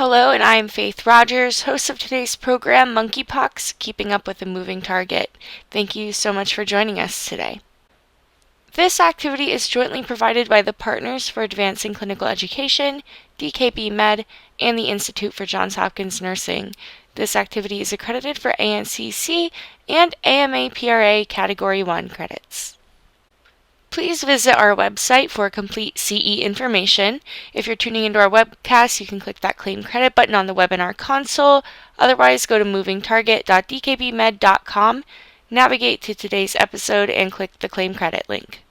Hello, and I am Faith Rogers, host of today's program, Monkeypox, Keeping Up with a Moving Target. Thank you so much for joining us today. This activity is jointly provided by the Partners for Advancing Clinical Education, DKB Med, and the Institute for Johns Hopkins Nursing. This activity is accredited for ANCC and AMA-PRA Category 1 credits. Please visit our website for complete CE information. If you're tuning into our webcast, you can click that Claim Credit button on the webinar console. Otherwise, go to movingtarget.dkbmed.com, navigate to today's episode, and click the Claim Credit link.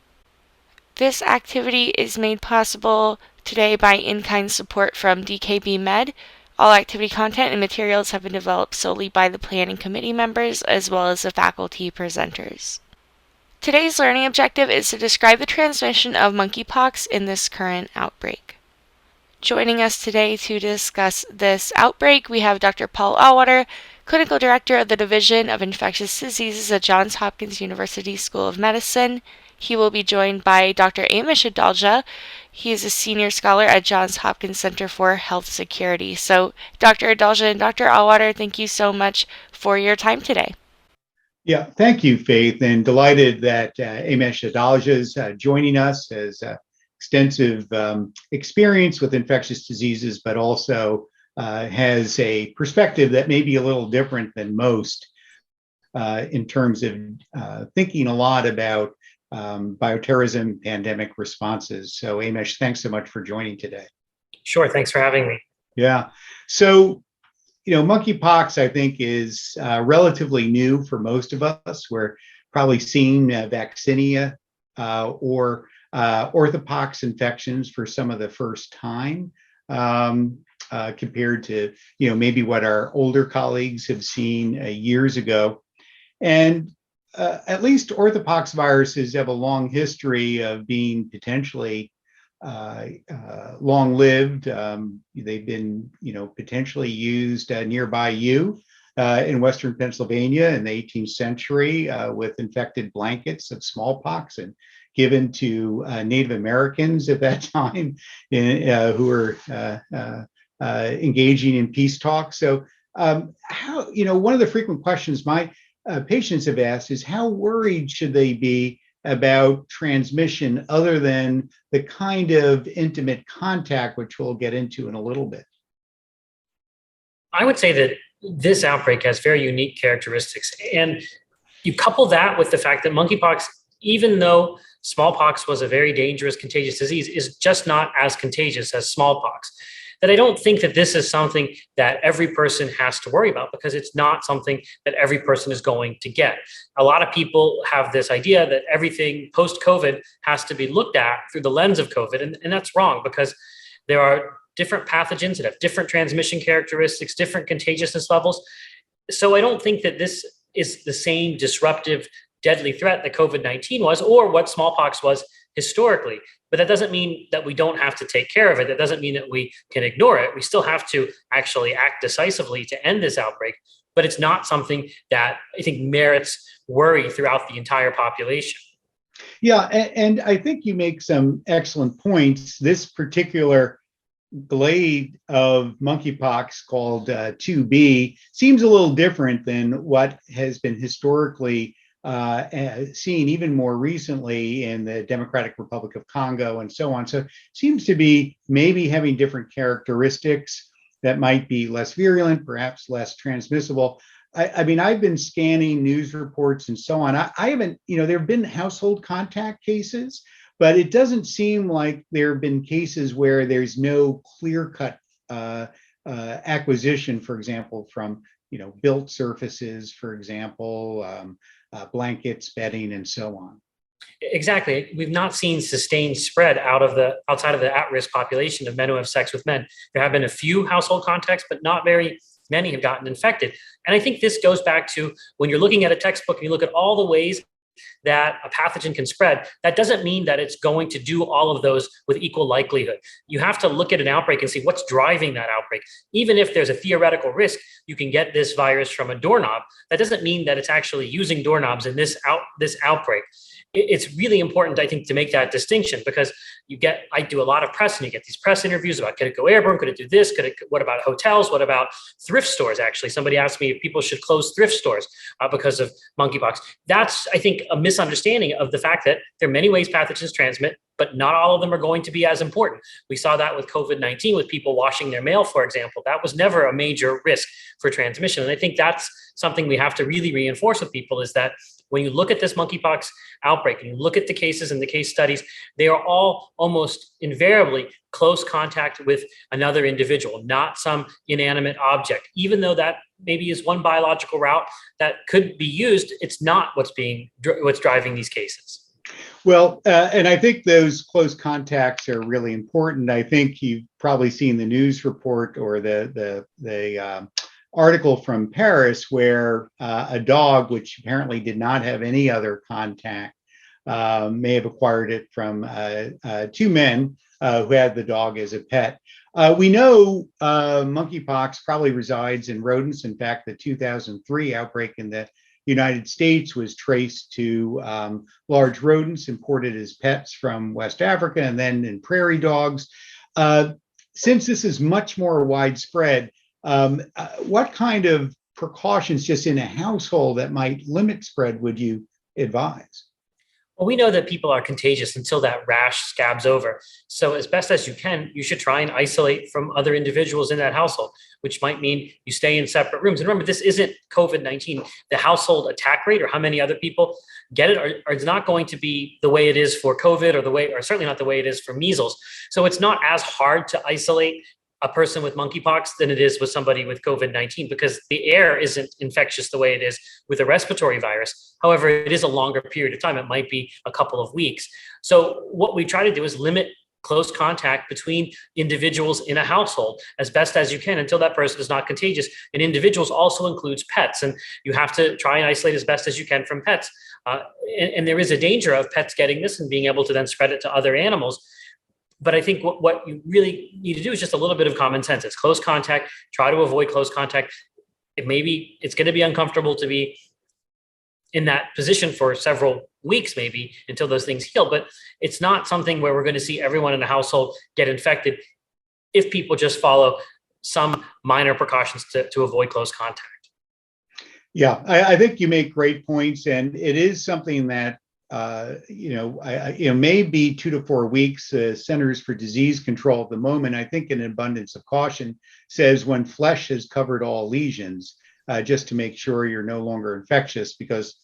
This activity is made possible today by in-kind support from DKB Med. All activity content and materials have been developed solely by the planning committee members as well as the faculty presenters. Today's learning objective is to describe the transmission of monkeypox in this current outbreak. Joining us today to discuss this outbreak, we have Dr. Paul Auwaerter, Clinical Director of the Division of Infectious Diseases at Johns Hopkins University School of Medicine. He will be joined by Dr. Amesh Adalja. He is a senior scholar at Johns Hopkins Center for Health Security. So, Dr. Adalja and Dr. Auwaerter, thank you so much for your time today. Yeah, thank you, Faith, and delighted that Amesh Adalja is joining us, has extensive experience with infectious diseases, but also has a perspective that may be a little different than most in terms of thinking a lot about bioterrorism, pandemic responses. So, Amesh, thanks so much for joining today. Sure, thanks for having me. Yeah, so monkeypox, I think, is relatively new for most of us. We're probably seeing vaccinia or orthopox infections for some of the first time compared to, maybe what our older colleagues have seen years ago. And at least orthopox viruses have a long history of being potentially long-lived. They've been, potentially used nearby you in Western Pennsylvania in the 18th century with infected blankets of smallpox and given to Native Americans at that time who were engaging in peace talks. So how, one of the frequent questions my patients have asked is how worried should they be about transmission other than the kind of intimate contact, which we'll get into in a little bit? I would say that this outbreak has very unique characteristics. And you couple that with the fact that monkeypox, even though smallpox was a very dangerous contagious disease, is just not as contagious as smallpox. That I don't think that this is something that every person has to worry about because it's not something that every person is going to get. A lot of people have this idea that everything post-COVID has to be looked at through the lens of COVID, and that's wrong because there are different pathogens that have different transmission characteristics, different contagiousness levels. So I don't think that this is the same disruptive, deadly threat that COVID-19 was or what smallpox was historically. But that doesn't mean that we don't have to take care of it. That doesn't mean that we can ignore it. We still have to actually act decisively to end this outbreak. But it's not something that I think merits worry throughout the entire population. Yeah, and I think you make some excellent points. This particular glade of monkeypox called 2B seems a little different than what has been historically seen even more recently in the Democratic Republic of Congo and so on. So it seems to be maybe having different characteristics that might be less virulent, perhaps less transmissible. I mean, I've been scanning news reports and so on. I haven't, there have been household contact cases, but it doesn't seem like there have been cases where there's no clear-cut acquisition, for example, from, built surfaces, for example, blankets, bedding, and so on. Exactly. We've not seen sustained spread outside of the at-risk population of men who have sex with men. There have been a few household contacts, but not very many have gotten infected. And I think this goes back to when you're looking at a textbook and you look at all the ways that a pathogen can spread, that doesn't mean that it's going to do all of those with equal likelihood. You have to look at an outbreak and see what's driving that outbreak. Even if there's a theoretical risk, you can get this virus from a doorknob. That doesn't mean that it's actually using doorknobs in this outbreak. it's really important, I think, to make that distinction, because I do a lot of press, and you get these press interviews about, could it go airborne? Could it do this? What about hotels? What about thrift stores? Actually, somebody asked me if people should close thrift stores because of monkeypox. That's, I think, a misunderstanding of the fact that there are many ways pathogens transmit, but not all of them are going to be as important. We saw that with COVID-19, with people washing their mail, for example. That was never a major risk for transmission. And I think that's something we have to really reinforce with people, is that when you look at this monkeypox outbreak and you look at the cases and the case studies, they are all almost invariably close contact with another individual, not some inanimate object. Even though that maybe is one biological route that could be used, it's not what's driving these cases. Well, and I think those close contacts are really important. I think you've probably seen the news report or the article from Paris where a dog, which apparently did not have any other contact, may have acquired it from two men who had the dog as a pet. We know monkeypox probably resides in rodents. In fact, the 2003 outbreak in the United States was traced to large rodents imported as pets from West Africa, and then in prairie dogs. Since this is much more widespread, what kind of precautions just in a household that might limit spread would you advise? Well, we know that people are contagious until that rash scabs over. So as best as you can, you should try and isolate from other individuals in that household, which might mean you stay in separate rooms. And remember, this isn't COVID-19. The household attack rate, or how many other people get it, is not going to be the way it is for COVID, or certainly not the way it is for measles. So it's not as hard to isolate a person with monkeypox than it is with somebody with COVID-19, because the air isn't infectious the way it is with a respiratory virus. However, it is a longer period of time. It might be a couple of weeks. So what we try to do is limit close contact between individuals in a household as best as you can until that person is not contagious. And individuals also includes pets, and you have to try and isolate as best as you can from pets. And there is a danger of pets getting this and being able to then spread it to other animals. But I think what you really need to do is just a little bit of common sense. It's close contact. Try to avoid close contact. It's going to be uncomfortable to be in that position for several weeks, maybe, until those things heal. But it's not something where we're going to see everyone in the household get infected if people just follow some minor precautions to avoid close contact. Yeah, I think you make great points, and it is something that maybe 2 to 4 weeks. Centers for Disease Control at the moment, I think, an abundance of caution, says when flesh has covered all lesions, just to make sure you're no longer infectious, because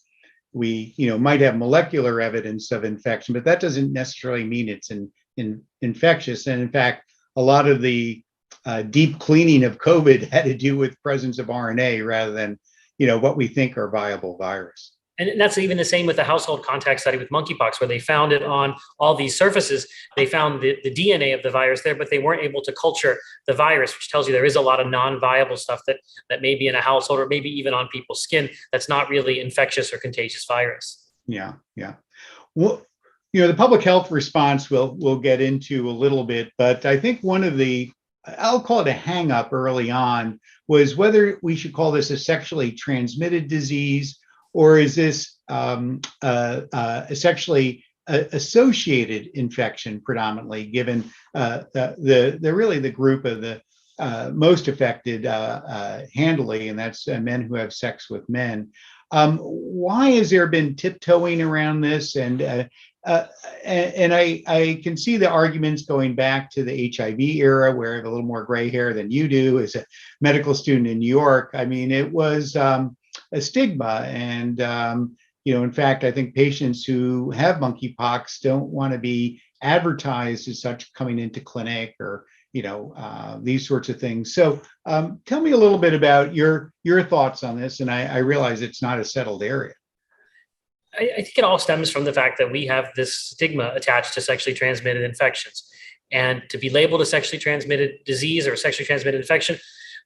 we, might have molecular evidence of infection, but that doesn't necessarily mean it's infectious. And in fact, a lot of the deep cleaning of COVID had to do with presence of RNA rather than, what we think are viable virus. And that's even the same with the household contact study with monkeypox, where they found it on all these surfaces. They found the DNA of the virus there, but they weren't able to culture the virus, which tells you there is a lot of non-viable stuff that may be in a household, or maybe even on people's skin, that's not really infectious or contagious virus. Yeah. Well, the public health response we'll get into a little bit, but I think one of the, I'll call it a hang up early on, was whether we should call this a sexually transmitted disease, or is this a sexually associated infection predominantly, given the group of the most affected handily, and that's men who have sex with men. Why has there been tiptoeing around this? And I can see the arguments going back to the HIV era, where I have a little more gray hair than you do as a medical student in New York. I mean, it was a stigma. And, in fact, I think patients who have monkeypox don't want to be advertised as such coming into clinic, or, these sorts of things. So tell me a little bit about your thoughts on this. And I realize it's not a settled area. I think it all stems from the fact that we have this stigma attached to sexually transmitted infections. And to be labeled a sexually transmitted disease or a sexually transmitted infection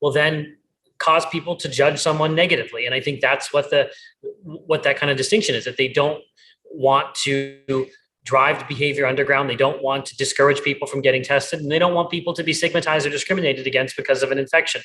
will then cause people to judge someone negatively. And I think that's what that kind of distinction is, that they don't want to drive the behavior underground. They don't want to discourage people from getting tested, and they don't want people to be stigmatized or discriminated against because of an infection.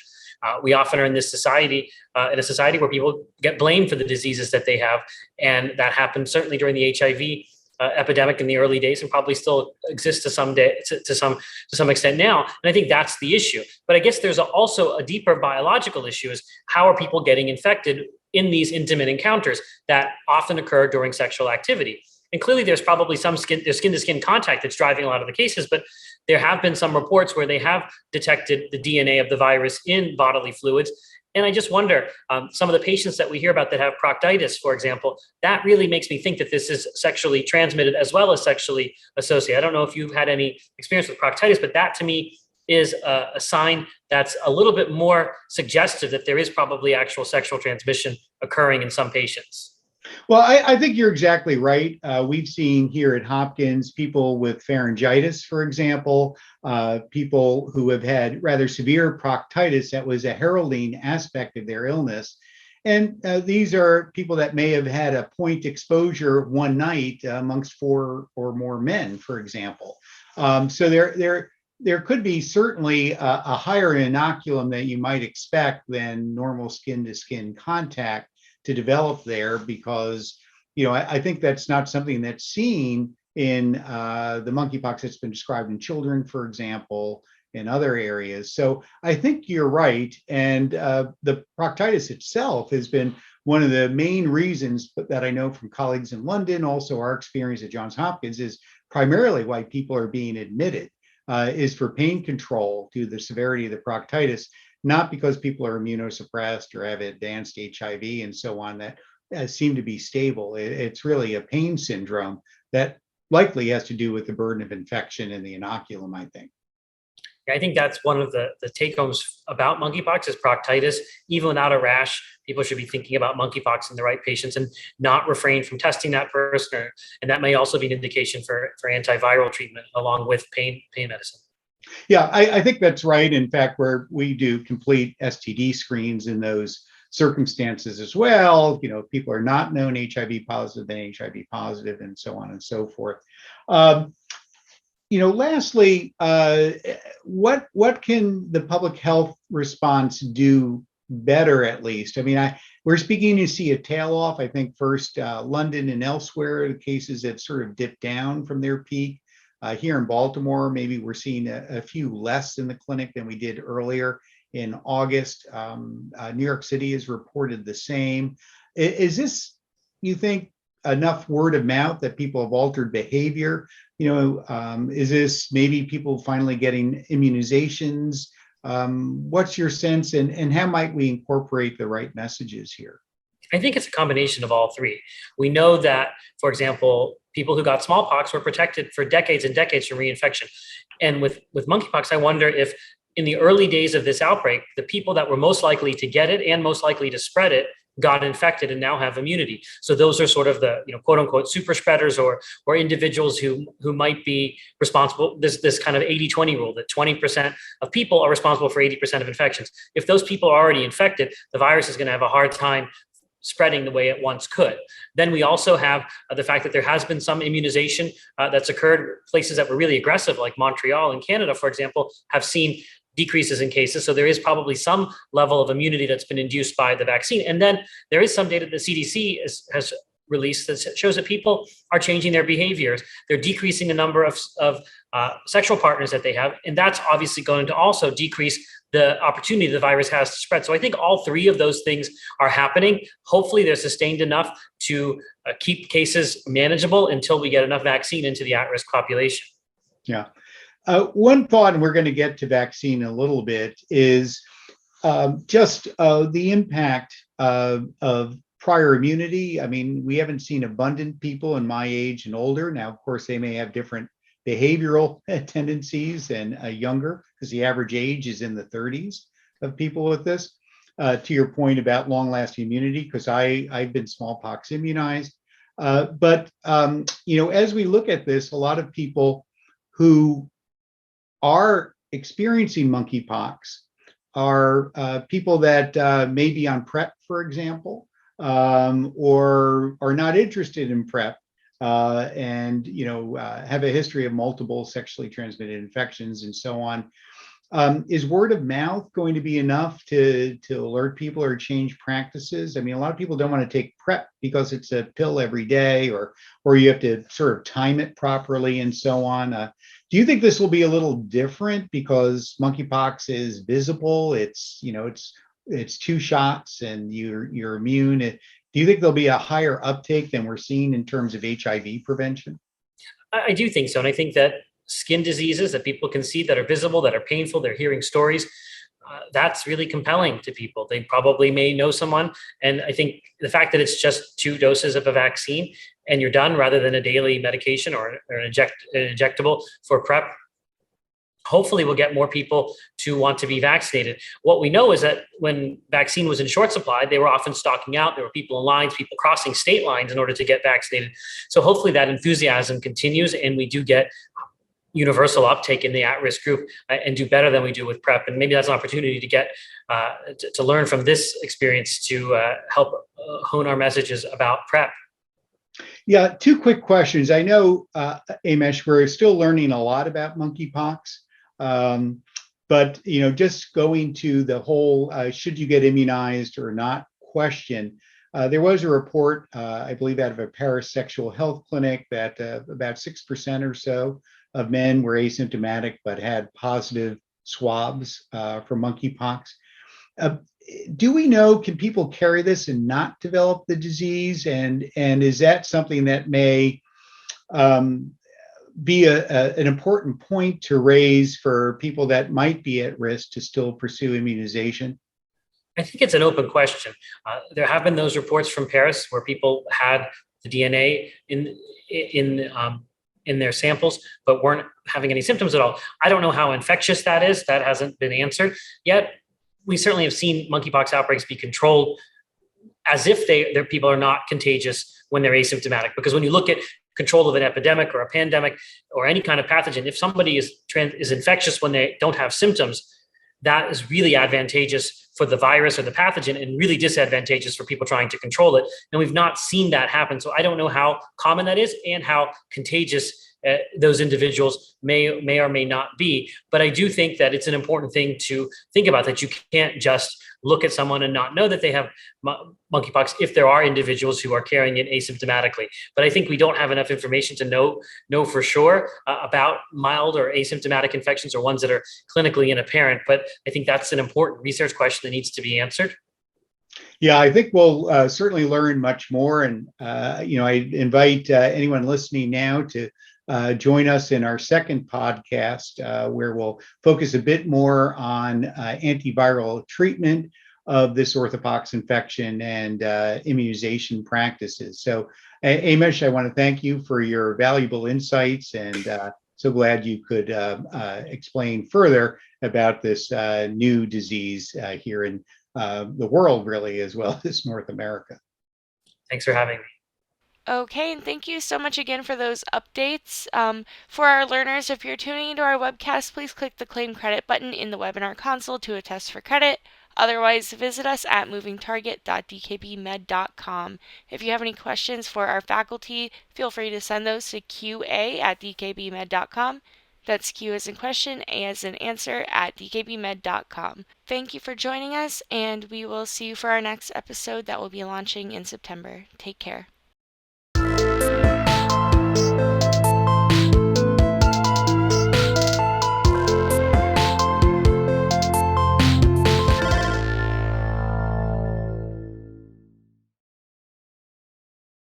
We often are in this society, in a society where people get blamed for the diseases that they have. And that happened certainly during the HIV epidemic in the early days, and probably still exists to some extent now. And I think that's the issue. But I guess there's also a deeper biological issue: is how are people getting infected in these intimate encounters that often occur during sexual activity? And clearly, there's probably some skin-to-skin contact that's driving a lot of the cases, but there have been some reports where they have detected the DNA of the virus in bodily fluids. And I just wonder, some of the patients that we hear about that have proctitis, for example, that really makes me think that this is sexually transmitted as well as sexually associated. I don't know if you've had any experience with proctitis, but that to me is a sign that's a little bit more suggestive that there is probably actual sexual transmission occurring in some patients. Well, I think you're exactly right. We've seen here at Hopkins people with pharyngitis, for example, people who have had rather severe proctitis that was a heralding aspect of their illness. And these are people that may have had a point exposure one night amongst 4 or more men, for example. So there could be certainly a higher inoculum that you might expect than normal skin-to-skin contact to develop there, because I think that's not something that's seen in the monkeypox that's been described in children, for example, in other areas. So I think you're right, and the proctitis itself has been one of the main reasons that I know from colleagues in London. Also, our experience at Johns Hopkins is primarily why people are being admitted is for pain control due to the severity of the proctitis, not because people are immunosuppressed or have advanced HIV and so on that seem to be stable. It's really a pain syndrome that likely has to do with the burden of infection in the inoculum, I think. I think that's one of the take-homes about monkeypox is proctitis. Even without a rash, people should be thinking about monkeypox in the right patients and not refrain from testing that person. And that may also be an indication for antiviral treatment along with pain medicine. Yeah, I think that's right. In fact, where we do complete STD screens in those circumstances as well. People are not known HIV positive, then HIV positive, and so on and so forth. Lastly, what can the public health response do better, at least? I mean, we're beginning to see a tail off. I think first London and elsewhere, the cases have sort of dipped down from their peak. Here in Baltimore, maybe we're seeing a few less in the clinic than we did earlier in August. New York City has reported the same. Is this, you think, enough word of mouth that people have altered behavior? Is this maybe people finally getting immunizations? What's your sense, and how might we incorporate the right messages here? I think it's a combination of all three. We know that, for example, people who got smallpox were protected for decades and decades from reinfection. And with monkeypox, I wonder if in the early days of this outbreak, the people that were most likely to get it and most likely to spread it got infected and now have immunity. So those are sort of the quote unquote super spreaders or individuals who might be responsible. This kind of 80-20 rule that 20% of people are responsible for 80% of infections. If those people are already infected, the virus is going to have a hard time spreading the way it once could. Then we also have the fact that there has been some immunization that's occurred. Places that were really aggressive, like Montreal in Canada, for example, have seen decreases in cases. So there is probably some level of immunity that's been induced by the vaccine. And then there is some data the CDC has released that shows that people are changing their behaviors. They're decreasing the number of sexual partners that they have. And that's obviously going to also decrease the opportunity the virus has to spread. So I think all three of those things are happening. Hopefully they're sustained enough to keep cases manageable until we get enough vaccine into the at-risk population. Yeah. One thought, and we're going to get to vaccine in a little bit, is just the impact of prior immunity. I mean, we haven't seen abundant people in my age and older. Now, of course, they may have different behavioral tendencies and younger, because the average age is in the 30s of people with this. To your point about long-lasting immunity, because I've been smallpox immunized. But as we look at this, a lot of people who are experiencing monkeypox are people that may be on PrEP, for example, or are not interested in PrEP. And have a history of multiple sexually transmitted infections and so on. Is word of mouth going to be enough to alert people or change practices? I mean, a lot of people don't want to take PrEP because it's a pill every day, or you have to sort of time it properly and so on. Do you think this will be a little different because monkeypox is visible? It's two shots and you're immune. Do you think there'll be a higher uptake than we're seeing in terms of HIV prevention? I do think so. And I think that skin diseases that people can see that are visible, that are painful, they're hearing stories, that's really compelling to people. They probably may know someone. And I think the fact that it's just 2 doses of a vaccine and you're done rather than a daily medication or an injectable for PrEP, hopefully we'll get more people to want to be vaccinated. What we know is that when vaccine was in short supply, they were often stocking out. There were people in lines, people crossing state lines in order to get vaccinated. So hopefully that enthusiasm continues and we do get universal uptake in the at-risk group and do better than we do with PrEP. And maybe that's an opportunity to get to learn from this experience to help hone our messages about PrEP. Yeah, 2 quick questions. I know, Amesh, we're still learning a lot about monkeypox, but just going to the whole should you get immunized or not question. There was a report, I believe, out of a Paris sexual health clinic that about 6% or so of men were asymptomatic but had positive swabs for monkeypox. Do we know, can people carry this and not develop the disease? And is that something that may be an important point to raise for people that might be at risk to still pursue immunization? I think it's an open question. There have been those reports from Paris where people had the DNA in their samples, but weren't having any symptoms at all. I don't know how infectious that is. That hasn't been answered yet. We certainly have seen monkeypox outbreaks be controlled as if their people are not contagious when they're asymptomatic. Because when you look at control of an epidemic or a pandemic or any kind of pathogen, if somebody is infectious when they don't have symptoms, that is really advantageous for the virus or the pathogen and really disadvantageous for people trying to control it. And we've not seen that happen. So I don't know how common that is and how contagious those individuals may or may not be. But I do think that it's an important thing to think about, that you can't just look at someone and not know that they have monkeypox if there are individuals who are carrying it asymptomatically. But I think we don't have enough information to know for sure about mild or asymptomatic infections or ones that are clinically inapparent. But I think that's an important research question that needs to be answered. Yeah, I think we'll certainly learn much more. And, I invite anyone listening now to join us in our second podcast, where we'll focus a bit more on antiviral treatment of this orthopox infection and immunization practices. So, Amesh, I want to thank you for your valuable insights, and so glad you could explain further about this new disease here in the world, really, as well as North America. Thanks for having me. Okay, and thank you so much again for those updates. For our learners, if you're tuning into our webcast, please click the Claim Credit button in the webinar console to attest for credit. Otherwise, visit us at movingtarget.dkbmed.com. If you have any questions for our faculty, feel free to send those to qa@dkbmed.com. That's Q as in question, A as in answer, at dkbmed.com. Thank you for joining us, and we will see you for our next episode that will be launching in September. Take care.